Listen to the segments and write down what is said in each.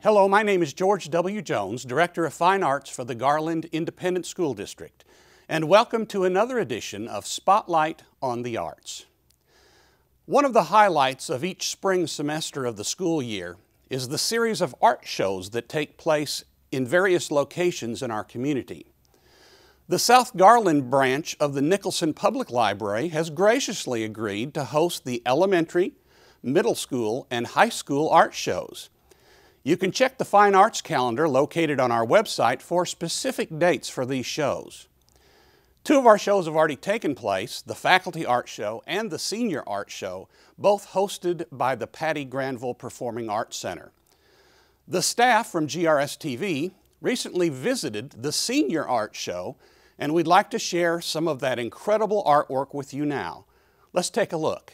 Hello, my name is George W. Jones, Director of Fine Arts for the Garland Independent School District, and welcome to another edition of Spotlight on the Arts. One of the highlights of each spring semester of the school year is the series of art shows that take place in various locations in our community. The South Garland branch of the Nicholson Public Library has graciously agreed to host the elementary, middle school, and high school art shows. You can check the Fine Arts calendar located on our website for specific dates for these shows. Two of our shows have already taken place, the Faculty Art Show and the Senior Art Show, both hosted by the Patty Granville Performing Arts Center. The staff from GRS-TV recently visited the Senior Art Show, and we'd like to share some of that incredible artwork with you now. Let's take a look.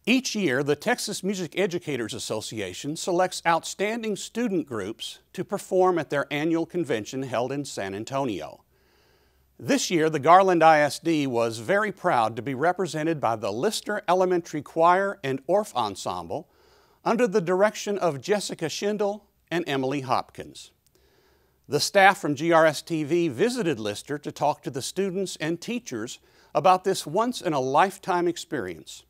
Each year, the Texas Music Educators Association selects outstanding student groups to perform at their annual convention held in San Antonio. This year, the Garland ISD was very proud to be represented by the Lister Elementary Choir and Orff Ensemble under the direction of Jessica Schindel and Emily Hopkins. The staff from GRS-TV visited Lister to talk to the students and teachers about this once-in-a-lifetime experience.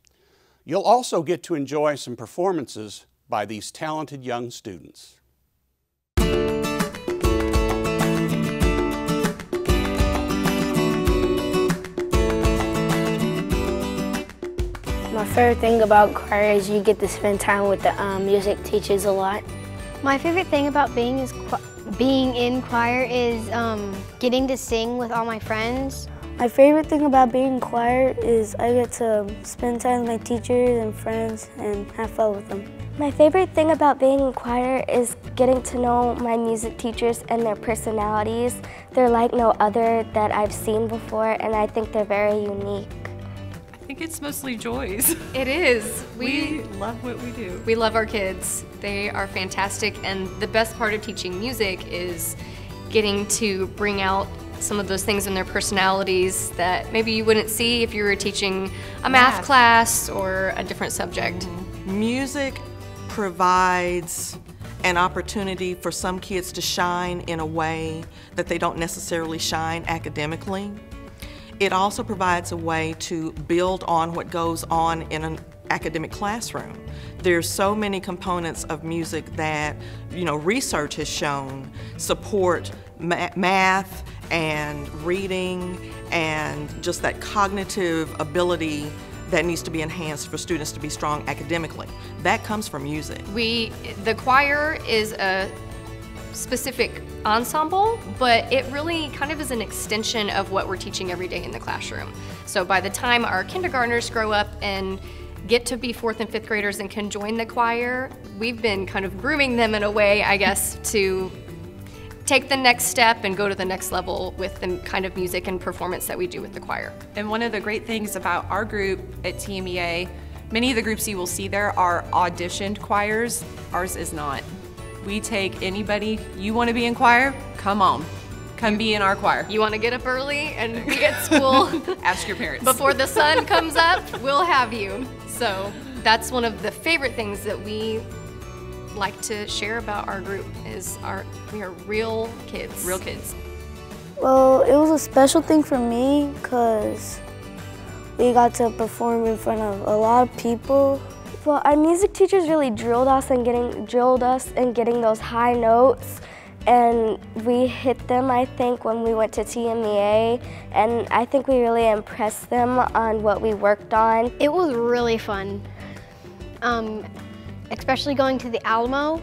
You'll also get to enjoy some performances by these talented young students. My favorite thing about choir is you get to spend time with the music teachers a lot. My favorite thing about being in choir is getting to sing with all my friends. My favorite thing about being in choir is I get to spend time with my teachers and friends and have fun with them. My favorite thing about being in choir is getting to know my music teachers and their personalities. They're like no other that I've seen before, and I think they're very unique. I think it's mostly joys. It is. We love what we do. We love our kids. They are fantastic, and the best part of teaching music is getting to bring out some of those things in their personalities that maybe you wouldn't see if you were teaching a math class or a different subject. Music provides an opportunity for some kids to shine in a way that they don't necessarily shine academically. It also provides a way to build on what goes on in an academic classroom. There's so many components of music that, research has shown support math and reading and just that cognitive ability that needs to be enhanced for students to be strong academically. That comes from music. The choir is a specific ensemble, but it really kind of is an extension of what we're teaching every day in the classroom. So by the time our kindergartners grow up and get to be 4th and 5th graders and can join the choir, we've been kind of grooming them in a way, I guess, to take the next step and go to the next level with the kind of music and performance that we do with the choir. And one of the great things about our group at TMEA, many of the groups you will see there are auditioned choirs. Ours is not. We take anybody, you want to be in choir? Come on. Come be in our choir. You want to get up early and be at school? Ask your parents. Before the sun comes up, we'll have you. So that's one of the favorite things that we like to share about our group is we are real kids. Real kids. Well, it was a special thing for me because we got to perform in front of a lot of people. Well, our music teachers really drilled us in getting those high notes, and we hit them, I think, when we went to TMEA, and I think we really impressed them on what we worked on. It was really fun, especially going to the Alamo.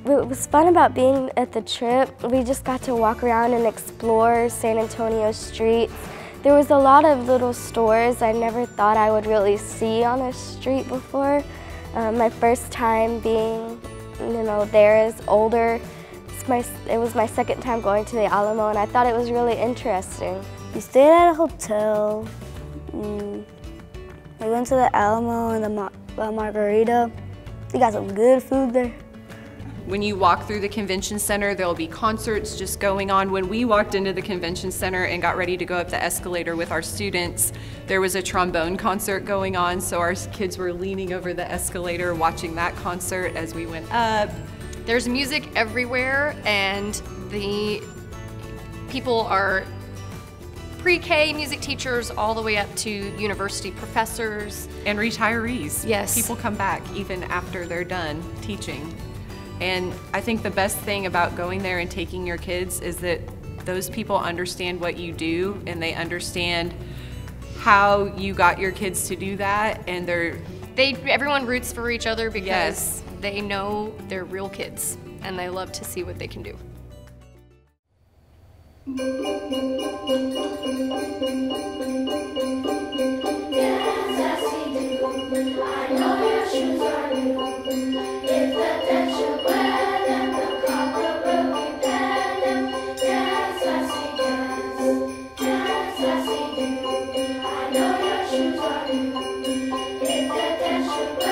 What was fun about being at the trip, we just got to walk around and explore San Antonio streets. There was a lot of little stores I never thought I would really see on a street before. My first time being, there as older. It was my second time going to the Alamo, and I thought it was really interesting. We stayed at a hotel. We went to the Alamo and the Margarita. We got some good food there. When you walk through the convention center, there'll be concerts just going on. When we walked into the convention center and got ready to go up the escalator with our students, there was a trombone concert going on, so our kids were leaning over the escalator watching that concert as we went up. There's music everywhere, and the people are pre-K music teachers all the way up to university professors. And retirees. Yes. People come back even after they're done teaching. And I think the best thing about going there and taking your kids is that those people understand what you do, and they understand how you got your kids to do that, and everyone roots for each other because yes, they know they're real kids and they love to see what they can do. If the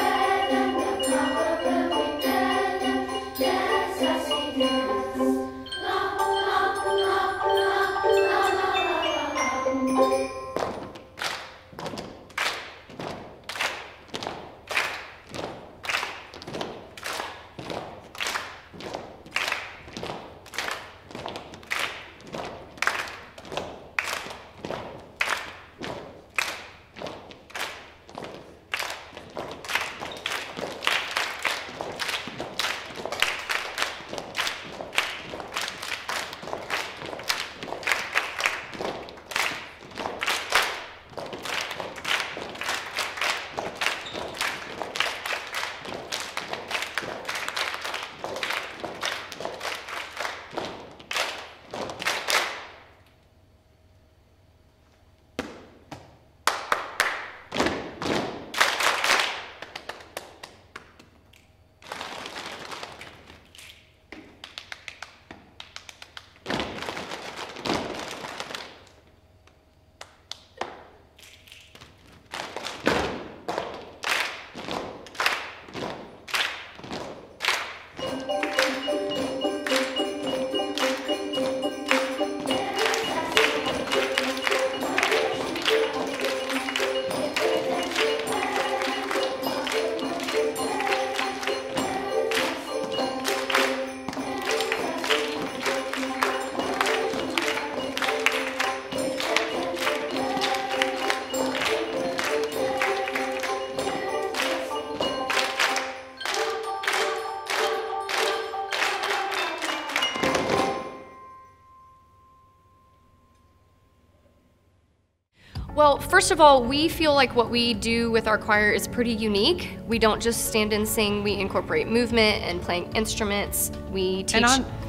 Well, first of all, we feel like what we do with our choir is pretty unique. We don't just stand and sing, we incorporate movement and playing instruments. We teach.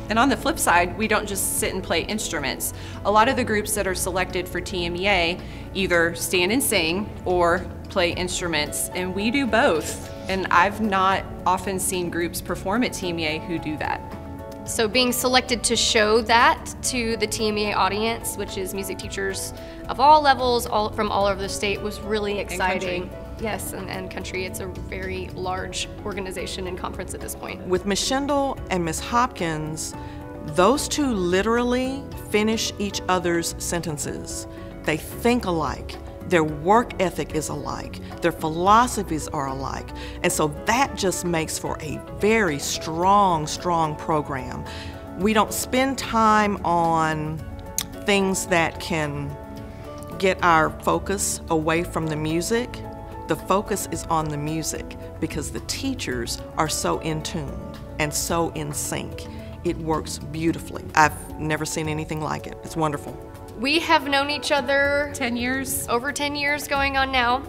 And on the flip side, we don't just sit and play instruments. A lot of the groups that are selected for TMEA either stand and sing or play instruments, and we do both. And I've not often seen groups perform at TMEA who do that. So being selected to show that to the TMEA audience, which is music teachers of all levels, from all over the state, was really exciting. And country. Yes, and country. It's a very large organization and conference at this point. With Ms. Schindel and Ms. Hopkins, those two literally finish each other's sentences. They think alike. Their work ethic is alike. Their philosophies are alike. And so that just makes for a very strong, strong program. We don't spend time on things that can get our focus away from the music. The focus is on the music because the teachers are so in tune and so in sync. It works beautifully. I've never seen anything like it. It's wonderful. We have known each other 10 years. Over 10 years going on now.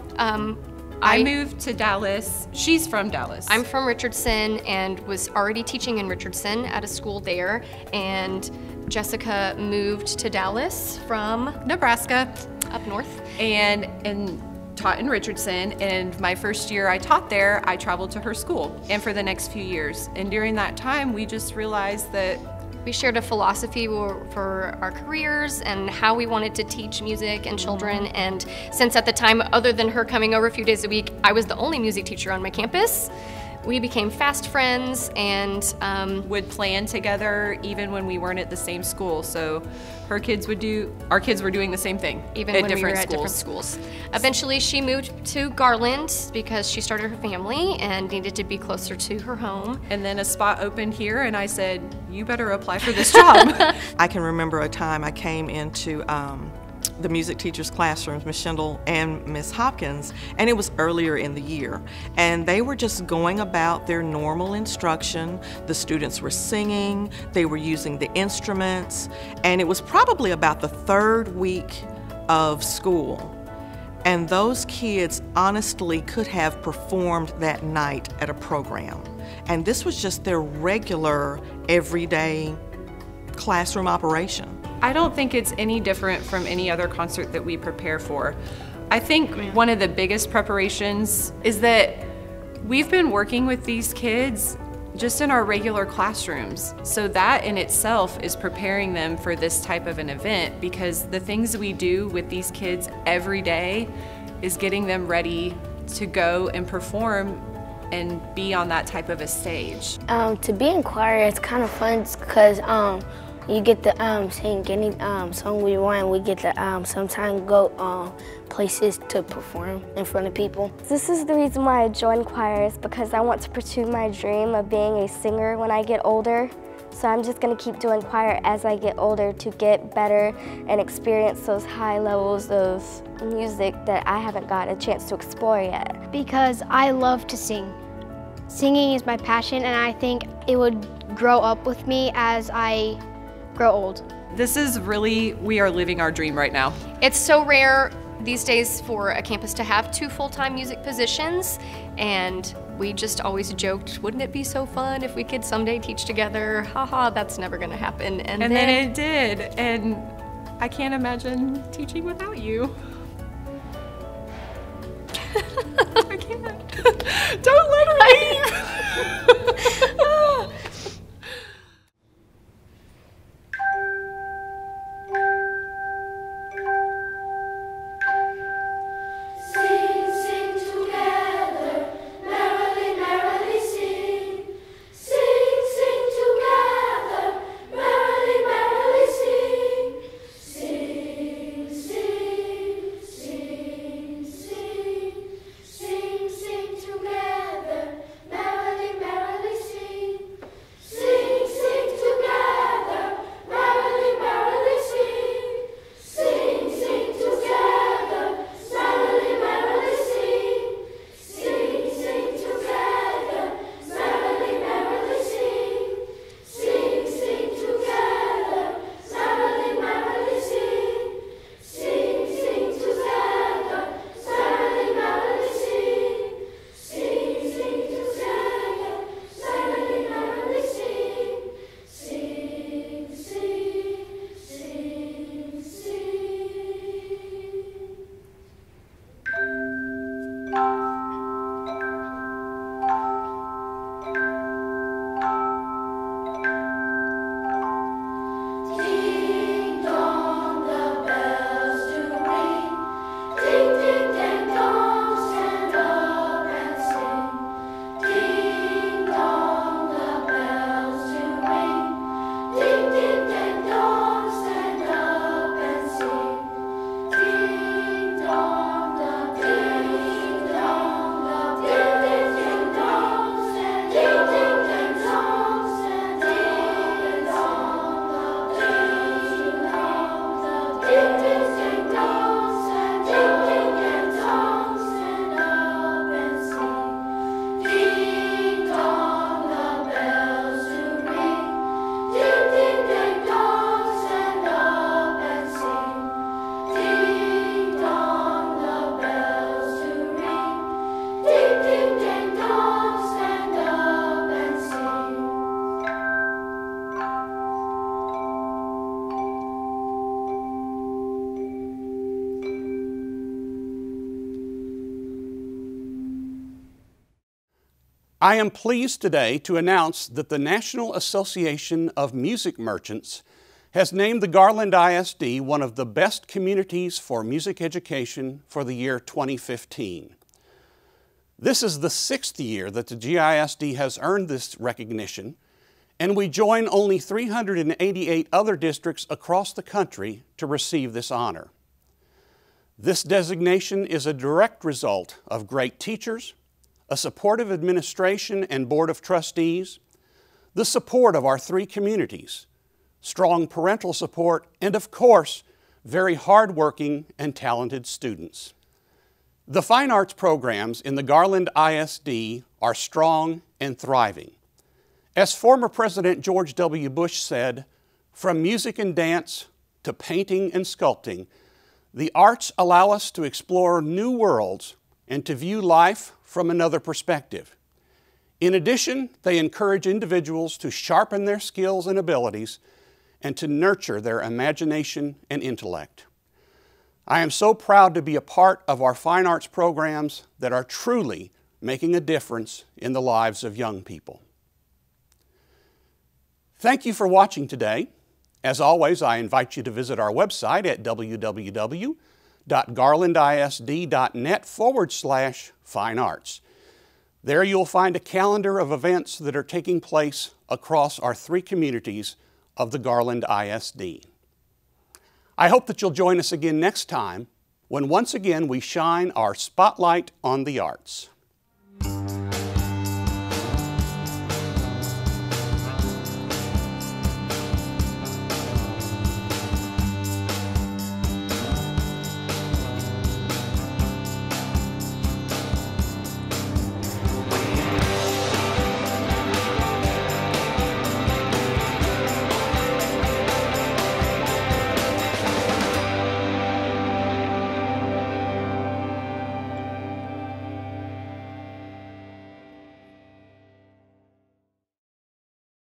I moved to Dallas. She's from Dallas. I'm from Richardson and was already teaching in Richardson at a school there. And Jessica moved to Dallas from Nebraska, up north. And taught in Richardson, and my first year I taught there, I traveled to her school, and for the next few years. And during that time, we just realized that we shared a philosophy for our careers and how we wanted to teach music and children. And since at the time, other than her coming over a few days a week, I was the only music teacher on my campus, we became fast friends and would plan together even when we weren't at the same school. So our kids were doing the same thing even at when we were at different schools. Eventually she moved to Garland because she started her family and needed to be closer to her home. And then a spot opened here and I said, you better apply for this job. I can remember a time I came into the music teachers' classrooms, Ms. Schindel and Ms. Hopkins, and it was earlier in the year. And they were just going about their normal instruction. The students were singing, they were using the instruments, and it was probably about the third week of school. And those kids honestly could have performed that night at a program. And this was just their regular, everyday classroom operation. I don't think it's any different from any other concert that we prepare for. I think one of the biggest preparations is that we've been working with these kids just in our regular classrooms. So that in itself is preparing them for this type of an event, because the things we do with these kids every day is getting them ready to go and perform and be on that type of a stage? To be in choir, it's kind of fun because you get to sing any song we want. We get to sometimes go places to perform in front of people. This is the reason why I joined choir, is because I want to pursue my dream of being a singer when I get older. So I'm just going to keep doing choir as I get older to get better and experience those high levels of music that I haven't gotten a chance to explore yet. Because I love to sing. Singing is my passion, and I think it would grow up with me as I grow old. This is really, we are living our dream right now. It's so rare these days for a campus to have 2 full-time music positions, and we just always joked, wouldn't it be so fun if we could someday teach together? Haha, that's never gonna happen. And then it did, and I can't imagine teaching without you. I can't. Don't let her leave. I am pleased today to announce that the National Association of Music Merchants has named the Garland ISD one of the best communities for music education for the year 2015. This is the 6th year that the GISD has earned this recognition, and we join only 388 other districts across the country to receive this honor. This designation is a direct result of great teachers, a supportive administration and board of trustees, the support of our 3 communities, strong parental support, and of course, very hardworking and talented students. The fine arts programs in the Garland ISD are strong and thriving. As former President George W. Bush said, from music and dance to painting and sculpting, the arts allow us to explore new worlds and to view life from another perspective. In addition, they encourage individuals to sharpen their skills and abilities and to nurture their imagination and intellect. I am so proud to be a part of our fine arts programs that are truly making a difference in the lives of young people. Thank you for watching today. As always, I invite you to visit our website at www.garlandisd.net/fine arts. There you'll find a calendar of events that are taking place across our 3 communities of the Garland ISD. I hope that you'll join us again next time when once again we shine our spotlight on the arts.